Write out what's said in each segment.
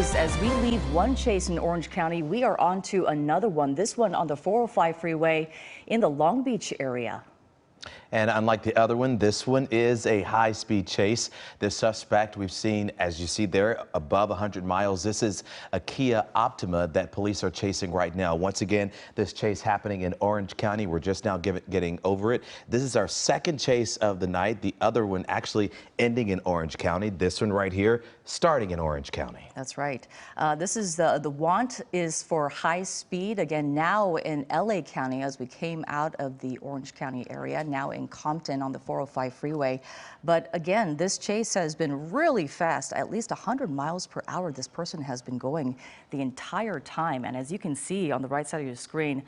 news. As we leave one chase in Orange County, we are on to another one. This one on the 405 freeway in the Long Beach area. And unlike the other one, this one is a high-speed chase. The suspect we've seen, as you see there, above 100 miles. This is a Kia Optima that police are chasing right now. Once again, this chase happening in Orange County. We're just now getting over it. This is our second chase of the night. The other one actually ending in Orange County. This one right here starting in Orange County. That's right. This is the want is for high speed. Again, now in LA County as we came out of the Orange County area, now in Compton on the 405 freeway. But again, this chase has been really fast, at least 100 miles per hour. This person has been going the entire time. And as you can see on the right side of your screen,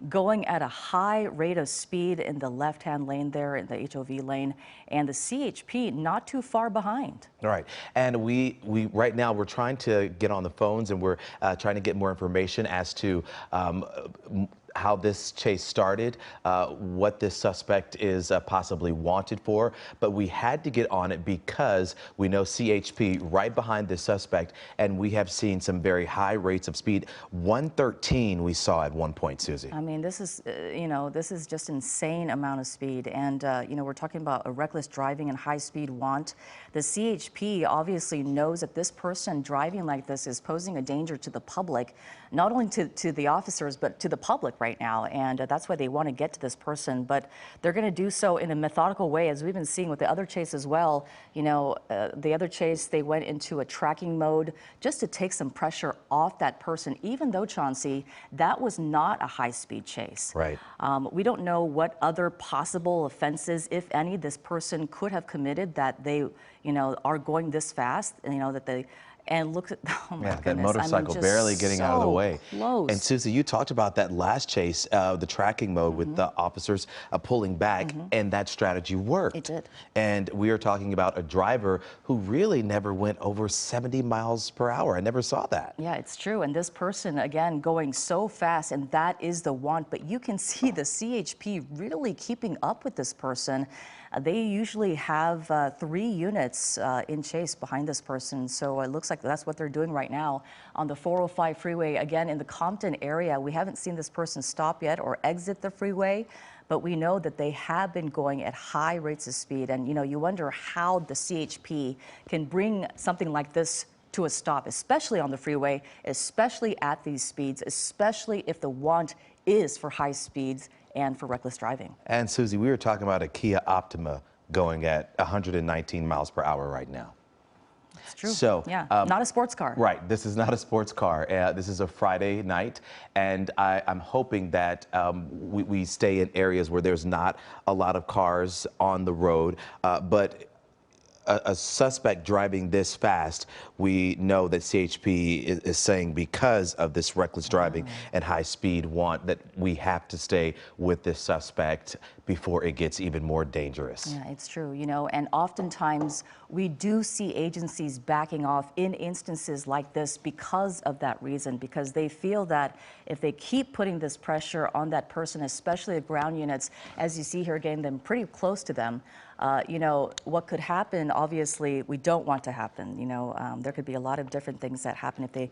going at a high rate of speed in the left-hand lane there, in the HOV lane, and the CHP not too far behind. All right, and we right now we're trying to get on the phones and we're trying to get more information as to how this chase started, what this suspect is possibly wanted for, but we had to get on it because we know CHP right behind this suspect, and we have seen some very high rates of speed. 113 we saw at one point, Susie. I mean, this is, this is just insane amount of speed, and we're talking about a reckless driving and high-speed want. The CHP obviously knows that this person driving like this is posing a danger to the public, not only to the officers, but to the public right now, and that's why they want to get to this person. But they're going to do so in a methodical way, as we've been seeing with the other chase as well. The other chase, they went into a tracking mode just to take some pressure off that person, even though, Chauncey, that was not a high-speed chase. Right. We don't know what other possible offenses, if any, this person could have committed that they, are going this fast, that they. And look at, oh my goodness, that motorcycle barely getting out of the way. Close. And Susie, you talked about that last chase, the tracking mode with the officers pulling back, and that strategy worked. It did. And we are talking about a driver who really never went over 70 miles per hour. I never saw that. Yeah, it's true. And this person, again, going so fast, and that is the want. But you can see the CHP really keeping up with this person. They usually have 3 units in chase behind this person. So it looks like that's what they're doing right now on the 405 freeway. Again, in the Compton area, we haven't seen this person stop yet or exit the freeway, but we know that they have been going at high rates of speed. And, you wonder how the CHP can bring something like this to a stop, especially on the freeway, especially at these speeds, especially if the want is for high speeds and for reckless driving. And Susie, we were talking about a Kia Optima going at 119 miles per hour right now. It's true. So, yeah, not a sports car. Right. This is not a sports car. This is a Friday night, and I'm hoping that we stay in areas where there's not a lot of cars on the road, but a suspect driving this fast, we know that CHP is saying because of this reckless driving and high speed want that we have to stay with this suspect before it gets even more dangerous. Yeah, it's true, and oftentimes we do see agencies backing off in instances like this because of that reason, because they feel that if they keep putting this pressure on that person, especially the ground units, as you see here, getting them pretty close to them, what could happen, obviously, we don't want to happen. There could be a lot of different things that happen if they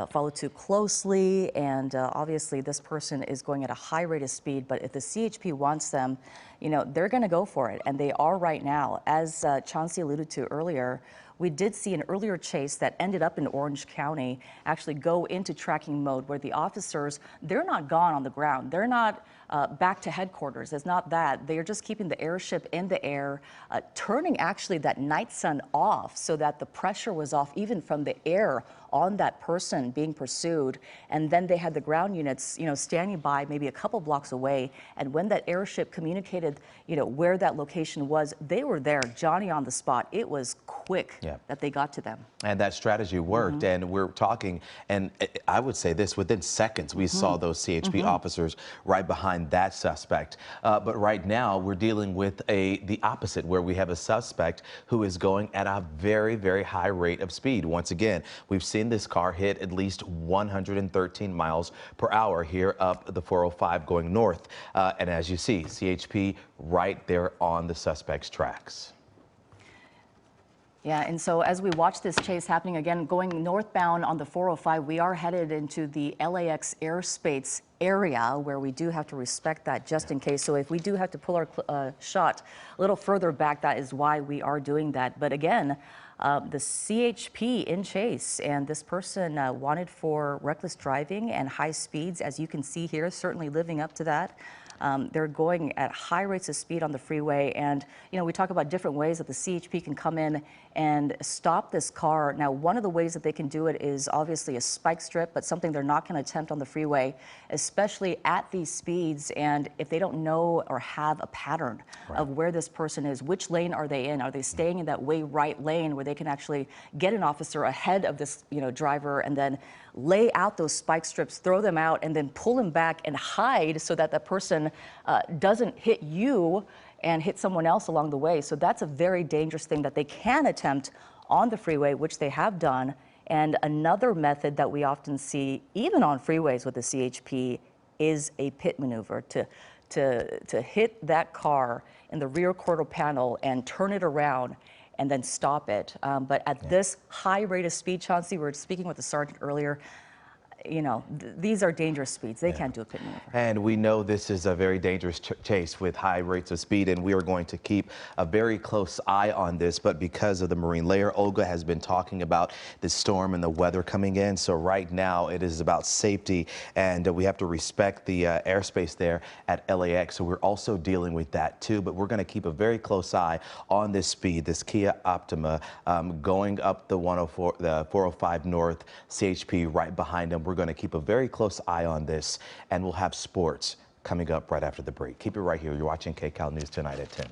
follow too closely, and obviously this person is going at a high rate of speed, but if the CHP wants them, they're going to go for it, and they are right now. As Chauncey alluded to earlier, we did see an earlier chase that ended up in Orange County actually go into tracking mode where the officers, they're not gone on the ground. They're not back to headquarters. It's not that. They're just keeping the airship in the air, turning actually that night sun off so that the pressure was off even from the air on that person being pursued. And then they had the ground units, standing by maybe a couple blocks away. And when that airship communicated, where that location was, they were there, Johnny on the spot. It was quick that they got to them. And that strategy worked. And we're talking, and I would say this, within seconds, we saw those CHP officers right behind that suspect. But right now, we're dealing with the opposite, where we have a suspect who is going at a very, very high rate of speed. Once again, we've seen this car hit at least 113 miles per hour here up the 405 going north. And as you see, CHP right there on the suspect's tracks. Yeah, and so as we watch this chase happening again, going northbound on the 405, we are headed into the LAX airspace area where we do have to respect that just in case. So if we do have to pull our shot a little further back, that is why we are doing that. But again, the CHP in chase, and this person wanted for reckless driving and high speeds, as you can see here, certainly living up to that. They're going at high rates of speed on the freeway, and we talk about different ways that the CHP can come in and stop this car. Now, one of the ways that they can do it is obviously a spike strip, but something they're not going to attempt on the freeway, especially at these speeds. And if they don't know or have a pattern of where this person is, which lane are they in? Are they staying in that way right lane where they can actually get an officer ahead of this driver and then lay out those spike strips, throw them out, and then pull them back and hide so that the person doesn't hit you and hit someone else along the way. So that's a very dangerous thing that they can attempt on the freeway, which they have done. And another method that we often see, even on freeways with the CHP, is a pit maneuver to hit that car in the rear quarter panel and turn it around and then stop it. But at this high rate of speed, Chauncey, we were speaking with the sergeant earlier, these are dangerous speeds. They can't do a pit maneuver. And we know this is a very dangerous chase with high rates of speed, and we are going to keep a very close eye on this. But because of the marine layer, Olga has been talking about the storm and the weather coming in. So right now it is about safety, and we have to respect the airspace there at LAX. So we're also dealing with that too. But we're going to keep a very close eye on this speed, this Kia Optima going up the 405 North, CHP right behind them. We're going to keep a very close eye on this, and we'll have sports coming up right after the break. Keep it right here. You're watching KCAL News Tonight at 10.